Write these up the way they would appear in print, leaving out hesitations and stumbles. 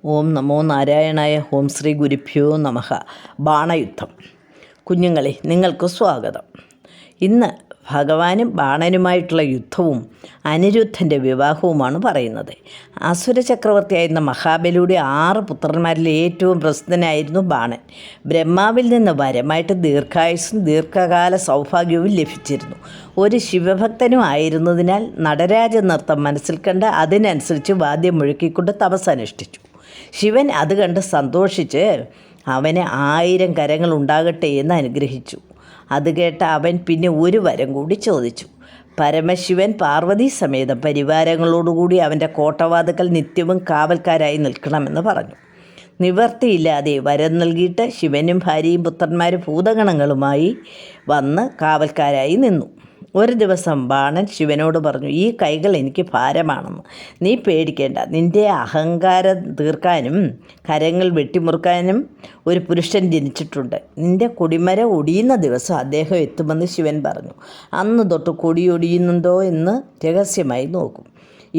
ഓം നമോ നാരായണായ. ഓം ശ്രീ ഗുരുഭ്യോ നമഃ. ബാണയുദ്ധം. കുഞ്ഞുങ്ങളെ, നിങ്ങൾക്ക് സ്വാഗതം. ഇന്ന് ഭഗവാനും ബാണനുമായിട്ടുള്ള യുദ്ധവും അനിരുദ്ധൻ്റെ വിവാഹവുമാണ് പറയുന്നത്. അസുര ചക്രവർത്തിയായിരുന്ന മഹാബലിയുടെ 6 പുത്രന്മാരിൽ ഏറ്റവും പ്രസിദ്ധനായിരുന്നു ബാണൻ. ബ്രഹ്മാവിൽ നിന്ന് വരമായിട്ട് ദീർഘായുസ്സും ദീർഘകാല സൗഭാഗ്യവും ലഭിച്ചിരുന്നു. ഒരു ശിവഭക്തനും ആയിരുന്നതിനാൽ നടരാജ നൃത്തം മനസ്സിൽ കണ്ട് അതിനനുസരിച്ച് വാദ്യം മുഴക്കിക്കൊണ്ട് തപസ്സനുഷ്ഠിച്ചു. ശിവൻ അത് കണ്ട് സന്തോഷിച്ച് അവന് 1000 കരങ്ങൾ ഉണ്ടാകട്ടെ എന്ന് അനുഗ്രഹിച്ചു. അത് കേട്ട അവൻ പിന്നെ ഒരു വരം കൂടി ചോദിച്ചു. പരമശിവൻ പാർവതി സമേതം പരിവാരങ്ങളോടുകൂടി അവൻ്റെ കോട്ടവാതുക്കൽ നിത്യവും കാവൽക്കാരായി നിൽക്കണമെന്ന് പറഞ്ഞു. നിവർത്തിയില്ലാതെ വരം നൽകിയിട്ട് ശിവനും ഭാര്യയും പുത്രന്മാരും ഭൂതഗണങ്ങളുമായി വന്ന് കാവൽക്കാരായി നിന്നു. ഒരു ദിവസം ബാണൻ ശിവനോട് പറഞ്ഞു, ഈ കൈകൾ എനിക്ക് ഭാരമാണെന്ന്. നീ പേടിക്കേണ്ട, നിൻ്റെ അഹങ്കാരം തീർക്കാനും കരങ്ങൾ വെട്ടിമുറുക്കാനും ഒരു പുരുഷൻ ജനിച്ചിട്ടുണ്ട്. നിൻ്റെ കൊടിമരം ഒടിയുന്ന ദിവസം അദ്ദേഹം എത്തുമെന്ന് ശിവൻ പറഞ്ഞു. അന്ന് തൊട്ട് കൊടി ഒടിയുന്നുണ്ടോ എന്ന് രഹസ്യമായി നോക്കും.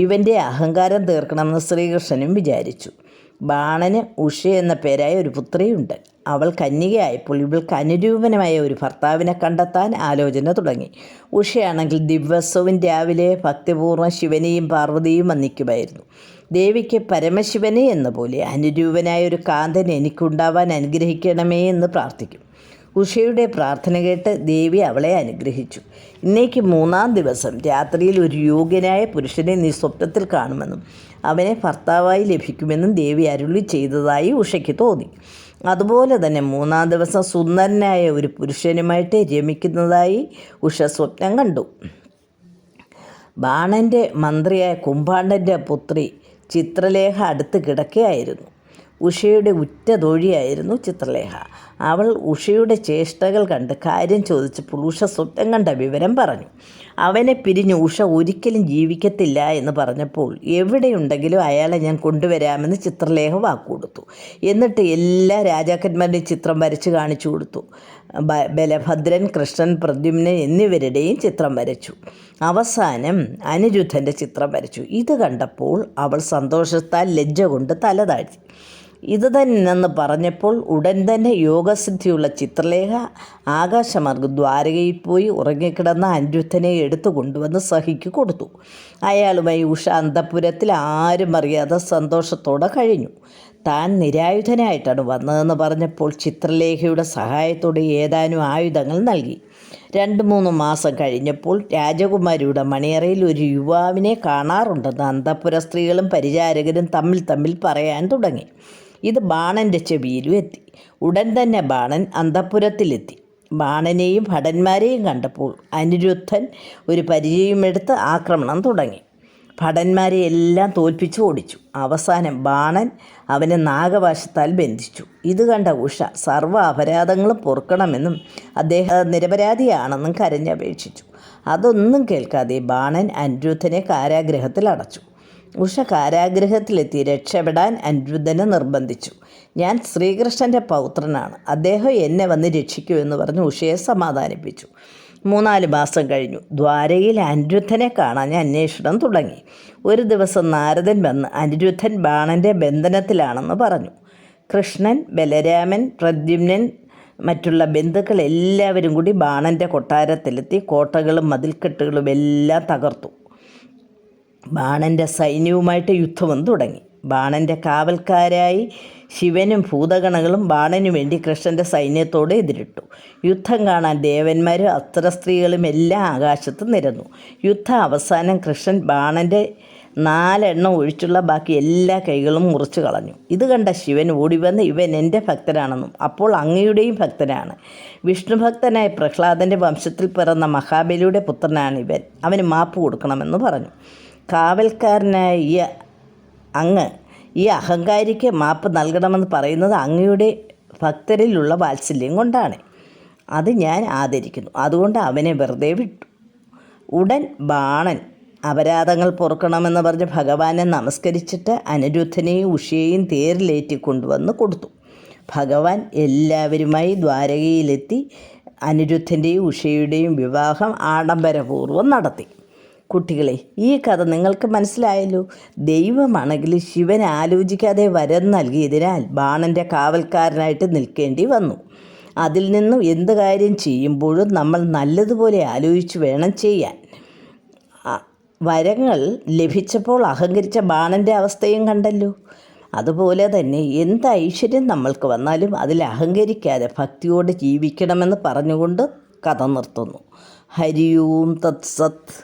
ഇവൻ്റെ അഹങ്കാരം തീർക്കണമെന്ന് ശ്രീകൃഷ്ണനും വിചാരിച്ചു. ബാണന് ഉഷ എന്ന പേരായ ഒരു പുത്രിയുണ്ട്. അവൾ കന്യകയായപ്പോൾ ഇവൾക്ക് അനുരൂപനമായ ഒരു ഭർത്താവിനെ കണ്ടെത്താൻ ആലോചന തുടങ്ങി. ഉഷയാണെങ്കിൽ ദിവസവും രാവിലെ ഭക്തിപൂർവ്വം ശിവനെയും പാർവതിയും വന്ദിക്കുമായിരുന്നു. ദേവിക്ക് പരമശിവനെ എന്ന പോലെ അനുരൂപനായ ഒരു കാന്തൻ എനിക്കുണ്ടാവാൻ അനുഗ്രഹിക്കണമേ എന്ന് പ്രാർത്ഥിക്കും. ഉഷയുടെ പ്രാർത്ഥന കേട്ട് ദേവി അവളെ അനുഗ്രഹിച്ചു. ഇന്നേക്ക് 3-ാം ദിവസം രാത്രിയിൽ ഒരു യോഗ്യനായ പുരുഷനെ നീ സ്വപ്നത്തിൽ കാണുമെന്നും അവനെ ഭർത്താവായി ലഭിക്കുമെന്നും ദേവി അരുളി ചെയ്തതായി ഉഷയ്ക്ക് തോന്നി. അതുപോലെ തന്നെ 3-ാം ദിവസം സുന്ദരനായ ഒരു പുരുഷനുമായിട്ട് രമിക്കുന്നതായി ഉഷ സ്വപ്നം കണ്ടു. ബാണൻ്റെ മന്ത്രിയായ കുംഭാണ്ഡൻ്റെ പുത്രി ചിത്രലേഖ അടുത്ത് കിടക്കുകയായിരുന്നു. ഉഷയുടെ ഉറ്റ തോഴിയായിരുന്നു ചിത്രലേഖ. അവൾ ഉഷയുടെ ചേഷ്ടകൾ കണ്ട് കാര്യം ചോദിച്ചപ്പോൾ ഉഷ സ്വപ്നം കണ്ട വിവരം പറഞ്ഞു. അവനെ പിരിഞ്ഞ് ഉഷ ഒരിക്കലും ജീവിക്കത്തില്ല എന്ന് പറഞ്ഞപ്പോൾ എവിടെയുണ്ടെങ്കിലും അയാളെ ഞാൻ കൊണ്ടുവരാമെന്ന് ചിത്രലേഖ വാക്കുകൊടുത്തു. എന്നിട്ട് എല്ലാ രാജാക്കന്മാരുടെയും ചിത്രം വരച്ച് കാണിച്ചു കൊടുത്തു. ബലഭദ്രൻ, കൃഷ്ണൻ, പ്രദ്യുമ്നൻ എന്നിവരുടെയും ചിത്രം വരച്ചു. അവസാനം അനിരുദ്ധൻ്റെ ചിത്രം വരച്ചു. ഇത് കണ്ടപ്പോൾ അവൾ സന്തോഷത്താൽ ലജ്ജ കൊണ്ട് തല താഴ്ത്തി. ഇത് തന്നെന്ന് പറഞ്ഞപ്പോൾ ഉടൻ തന്നെ യോഗസിദ്ധിയുള്ള ചിത്രലേഖ ആകാശമാർഗ്ഗം ദ്വാരകയിൽ പോയി ഉറങ്ങിക്കിടന്ന അനിരുദ്ധനെ എടുത്തു കൊണ്ടുവന്ന് സഹിക്ക് കൊടുത്തു. അയാളുമായി ഉഷ അന്തഃപുരത്തിൽ ആരും അറിയാതെ സന്തോഷത്തോടെ കഴിഞ്ഞു. താൻ നിരായുധനായിട്ടാണ് വന്നതെന്ന് പറഞ്ഞപ്പോൾ ചിത്രലേഖയുടെ സഹായത്തോടെ ഏതാനും ആയുധങ്ങൾ നൽകി. 2-3 മാസം കഴിഞ്ഞപ്പോൾ രാജകുമാരിയുടെ മണിയറയിൽ ഒരു യുവാവിനെ കാണാറുണ്ടെന്ന് അന്തഃപുര സ്ത്രീകളും പരിചാരകരും തമ്മിൽ പറയാൻ തുടങ്ങി. ഇത് ബാണൻ്റെ ചെവിയിലും എത്തി. ഉടൻ തന്നെ ബാണൻ അന്തഃപുരത്തിലെത്തി. ബാണനെയും ഭടന്മാരെയും കണ്ടപ്പോൾ അനിരുദ്ധൻ ഒരു പരിചയമെടുത്ത് ആക്രമണം തുടങ്ങി. ഭടന്മാരെ എല്ലാം തോൽപ്പിച്ച് ഓടിച്ചു. അവസാനം ബാണൻ അവനെ നാഗപാശത്താൽ ബന്ധിച്ചു. ഇത് കണ്ട ഉഷ സർവ്വ അപരാധങ്ങളും പൊറുക്കണമെന്നും അദ്ദേഹം നിരപരാധിയാണെന്നും കരഞ്ഞപേക്ഷിച്ചു. അതൊന്നും കേൾക്കാതെ ബാണൻ അനിരുദ്ധനെ കാരാഗൃഹത്തിൽ അടച്ചു. ഉഷ കാരാഗൃഹത്തിലെത്തി രക്ഷപ്പെടാൻ അനിരുദ്ധനെ നിർബന്ധിച്ചു. ഞാൻ ശ്രീകൃഷ്ണൻ്റെ പൗത്രനാണ്, അദ്ദേഹം എന്നെ വന്ന് രക്ഷിക്കുമെന്ന് പറഞ്ഞ് ഉഷയെ സമാധാനിപ്പിച്ചു. 3-4 മാസം കഴിഞ്ഞു. ദ്വാരകയിൽ അനിരുദ്ധനെ കാണാൻ അന്വേഷണം തുടങ്ങി. ഒരു ദിവസം നാരദൻ വന്ന് അനിരുദ്ധൻ ബാണൻ്റെ ബന്ധനത്തിലാണെന്ന് പറഞ്ഞു. കൃഷ്ണൻ, ബലരാമൻ, പ്രദ്യുമ്നൻ, മറ്റുള്ള ബന്ധുക്കൾ എല്ലാവരും കൂടി ബാണൻ്റെ കൊട്ടാരത്തിലെത്തി കോട്ടകളും മതിൽക്കെട്ടുകളും എല്ലാം തകർത്തു. ബാണൻ്റെ സൈന്യവുമായിട്ട് യുദ്ധവും തുടങ്ങി. ബാണൻ്റെ കാവൽക്കാരായി ശിവനും ഭൂതഗണങ്ങളും ബാണനു വേണ്ടി കൃഷ്ണൻ്റെ സൈന്യത്തോട് എതിരിട്ടു. യുദ്ധം കാണാൻ ദേവന്മാരും അസ്ത്രസ്ത്രീകളും എല്ലാം ആകാശത്ത് നിരന്നു. യുദ്ധം അവസാനം കൃഷ്ണൻ ബാണൻ്റെ 4 എണ്ണം ഒഴിച്ചുള്ള ബാക്കി എല്ലാ കൈകളും മുറിച്ചു കളഞ്ഞു. ഇത് കണ്ട ശിവൻ ഓടിവന്ന് ഇവൻ എൻ്റെ ഭക്തനാണെന്നും അപ്പോൾ അങ്ങയുടെയും ഭക്തനാണ്, വിഷ്ണുഭക്തനായ പ്രഹ്ലാദൻ്റെ വംശത്തിൽ പിറന്ന മഹാബലിയുടെ പുത്രനാണിവൻ, അവന് മാപ്പ് കൊടുക്കണമെന്ന് പറഞ്ഞു. കാവൽക്കാരനായ അങ്ങ് ഈ അഹങ്കാരിക്ക് മാപ്പ് നൽകണമെന്ന് പറയുന്നത് അങ്ങയുടെ ഭക്തരിലുള്ള വാത്സല്യം കൊണ്ടാണ്. അത് ഞാൻ ആദരിക്കുന്നു. അതുകൊണ്ട് അവനെ വെറുതെ വിട്ടു. ഉടൻ ബാണൻ അപരാധങ്ങൾ പൊറുക്കണമെന്ന് പറഞ്ഞ് ഭഗവാനെ നമസ്കരിച്ചിട്ട് അനിരുദ്ധനെയും ഉഷയെയും തേരിലേറ്റി കൊണ്ടുവന്ന് കൊടുത്തു. ഭഗവാൻ എല്ലാവരുമായി ദ്വാരകയിലെത്തി അനിരുദ്ധൻ്റെയും ഉഷയുടെയും വിവാഹം ആഡംബരപൂർവ്വം നടത്തി. കുട്ടികളെ, ഈ കഥ നിങ്ങൾക്ക് മനസ്സിലായല്ലോ. ദൈവമാണെങ്കിൽ ശിവൻ ആലോചിക്കാതെ വരം നൽകിയതിനാൽ ബാണൻ്റെ കാവൽക്കാരനായിട്ട് നിൽക്കേണ്ടി വന്നു. അതിൽ നിന്നും എന്ത് കാര്യം ചെയ്യുമ്പോഴും നമ്മൾ നല്ലതുപോലെ ആലോചിച്ച് വേണം ചെയ്യാൻ. വരങ്ങൾ ലഭിച്ചപ്പോൾ അഹങ്കരിച്ച ബാണൻ്റെ അവസ്ഥയും കണ്ടല്ലോ. അതുപോലെ തന്നെ എന്ത് ഐശ്വര്യം നമ്മൾക്ക് വന്നാലും അതിൽ അഹങ്കരിക്കാതെ ഭക്തിയോടെ ജീവിക്കണമെന്ന് പറഞ്ഞുകൊണ്ട് കഥ നിർത്തുന്നു. ഹരി ഓം തത്സത്.